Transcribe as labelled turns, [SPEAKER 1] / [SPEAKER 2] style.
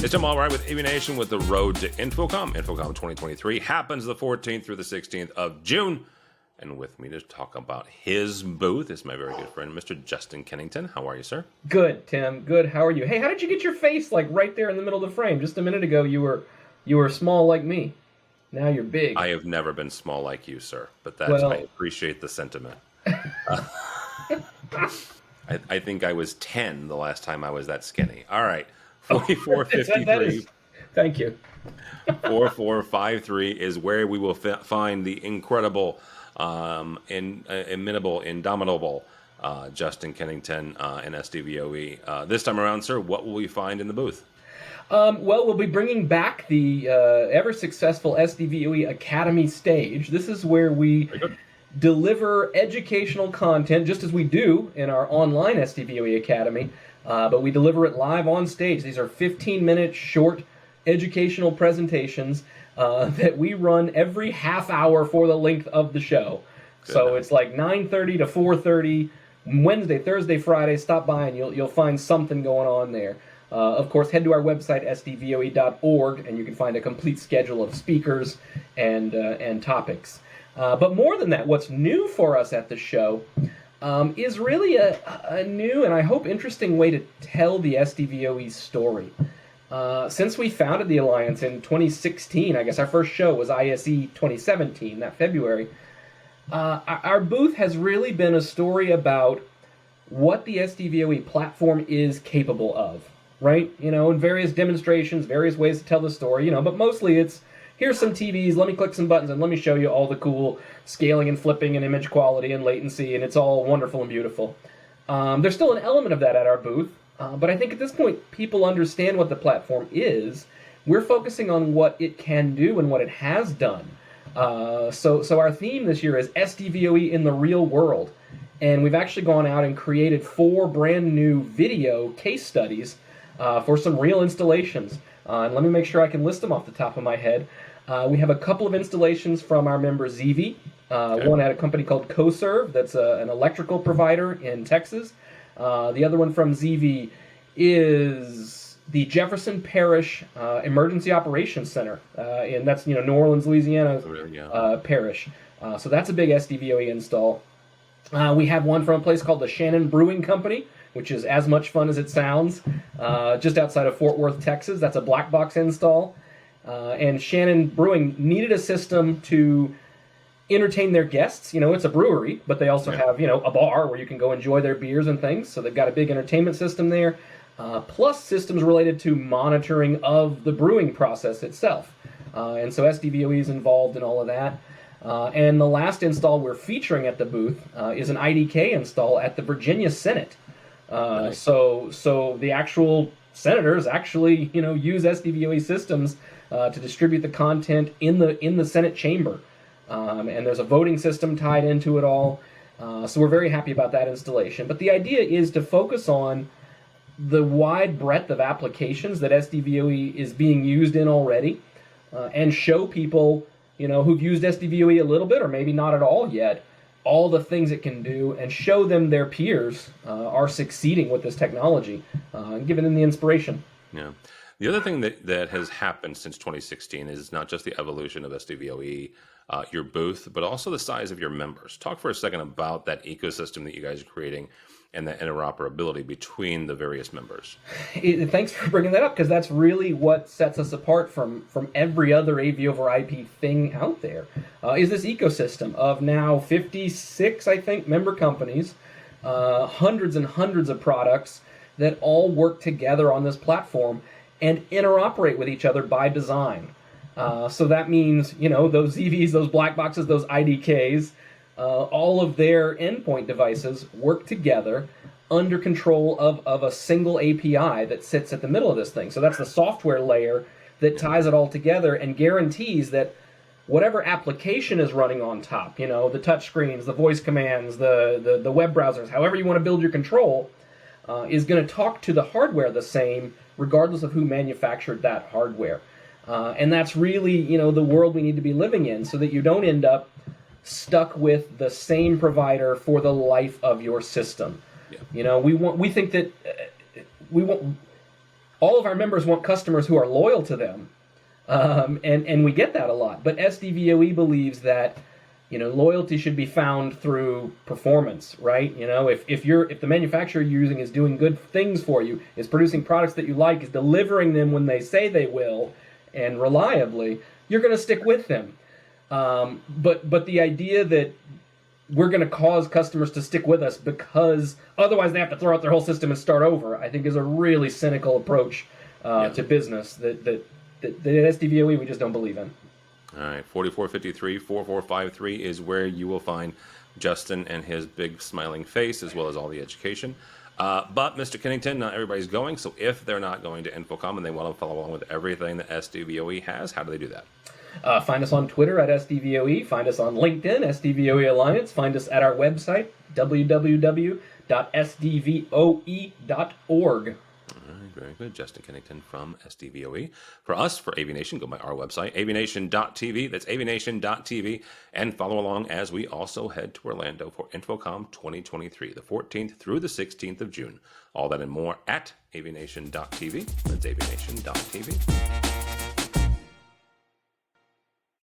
[SPEAKER 1] It's Tim Albright with AVNation with the road to InfoComm. InfoComm 2023 happens the 14th through the 16th of June. And with me to talk about his booth is my very good friend, Mr. Justin Kennington. How are you, sir?
[SPEAKER 2] Good, Tim. Good. How are you? Hey, how did you get your face like right there in the middle of the frame? Just a minute ago, you were small like me. Now you're big.
[SPEAKER 1] I have never been small like you, sir. But that's I appreciate the sentiment. I think I was 10 the last time I was that skinny. All right. 4453.
[SPEAKER 2] Thank you.
[SPEAKER 1] 4453 is where we will find the incredible, inimitable, indomitable Justin Kennington and SDVoE. This time around, sir, what will we find in the booth?
[SPEAKER 2] Well, we'll be bringing back the ever-successful SDVoE Academy Stage. This is where we deliver educational content, just as we do in our online SDVoE Academy, but we deliver it live on stage. These are 15-minute short educational presentations that we run every half hour for the length of the show. So it's like 9:30 to 4:30, Wednesday, Thursday, Friday. Stop by and you'll find something going on there. Of course, head to our website, sdvoe.org, and you can find a complete schedule of speakers and topics. But more than that, what's new for us at the show is really a new and I hope interesting way to tell the SDVoE story. Since we founded the Alliance in 2016, I guess our first show was ISE 2017, that February, our booth has really been a story about what the SDVoE platform is capable of, right? You know, in various demonstrations, various ways to tell the story, you know, but mostly it's, here's some TVs, let me click some buttons, and let me show you all the cool scaling and flipping and image quality and latency, and it's all wonderful and beautiful. There's still an element of that at our booth, but I think at this point, people understand what the platform is. We're focusing on what it can do and what it has done. So our theme this year is SDVoE in the real world, and we've actually gone out and created 4 brand new video case studies for some real installations. And let me make sure I can list them off the top of my head. We have a couple of installations from our member ZV. One at a company called CoServe, that's an electrical provider in Texas. The other one from ZV is the Jefferson Parish Emergency Operations Center, and that's New Orleans, Louisiana parish. So that's a big SDVoE install. We have one from a place called the Shannon Brewing Company, which is as much fun as it sounds, just outside of Fort Worth, Texas. That's a black box install. And Shannon Brewing needed a system to entertain their guests. You know, it's a brewery, but they also have, a bar where you can go enjoy their beers and things. So they've got a big entertainment system there, plus systems related to monitoring of the brewing process itself. And so SDVoE is involved in all of that. And the last install we're featuring at the booth is an IDK install at the Virginia Senate. Nice. So the actual senators actually, use SDVoE systems to distribute the content in the Senate chamber, and there's a voting system tied into it all. So we're very happy about that installation. But the idea is to focus on the wide breadth of applications that SDVoE is being used in already, and show people, who've used SDVoE a little bit or maybe not at all yet, all the things it can do, and show them their peers are succeeding with this technology, and giving them the inspiration.
[SPEAKER 1] Yeah. The other thing that has happened since 2016 is not just the evolution of SDVoE, your booth, but also the size of your members. Talk for a second about that ecosystem that you guys are creating and the interoperability between the various members.
[SPEAKER 2] Thanks for bringing that up, because that's really what sets us apart from every other AV over IP thing out there, is this ecosystem of now 56, I think, member companies, hundreds and hundreds of products that all work together on this platform and interoperate with each other by design. So that means, those ZVs, those black boxes, those IDKs, all of their endpoint devices work together under control of a single API that sits at the middle of this thing. So that's the software layer that ties it all together and guarantees that whatever application is running on top, the touch screens, the voice commands, the web browsers, however you want to build your control, is going to talk to the hardware the same, regardless of who manufactured that hardware. And that's really, the world we need to be living in, so that you don't end up stuck with the same provider for the life of your system. Yeah. We think that all of our members want customers who are loyal to them, and we get that a lot. But SDVoE believes that loyalty should be found through performance, right? If the manufacturer you're using is doing good things for you, is producing products that you like, is delivering them when they say they will, and reliably, you're going to stick with them. But the idea that we're going to cause customers to stick with us because otherwise they have to throw out their whole system and start over, I think is a really cynical approach to business that SDVoE we just don't believe in.
[SPEAKER 1] All right, 4453-4453 is where you will find Justin and his big smiling face, as well as all the education. But Mr. Kennington, not everybody's going, so if they're not going to InfoComm and they want to follow along with everything that SDVoE has, how do they do that?
[SPEAKER 2] Find us on Twitter at SDVoE, find us on LinkedIn, SDVoE Alliance, find us at our website, www.sdvoe.org.
[SPEAKER 1] Very good. Justin Kennington from SDVoE. For us, for AVNation, go by our website, avnation.tv. That's avnation.tv. And follow along as we also head to Orlando for InfoComm 2023, the 14th through the 16th of June. All that and more at avnation.tv. That's avnation.tv.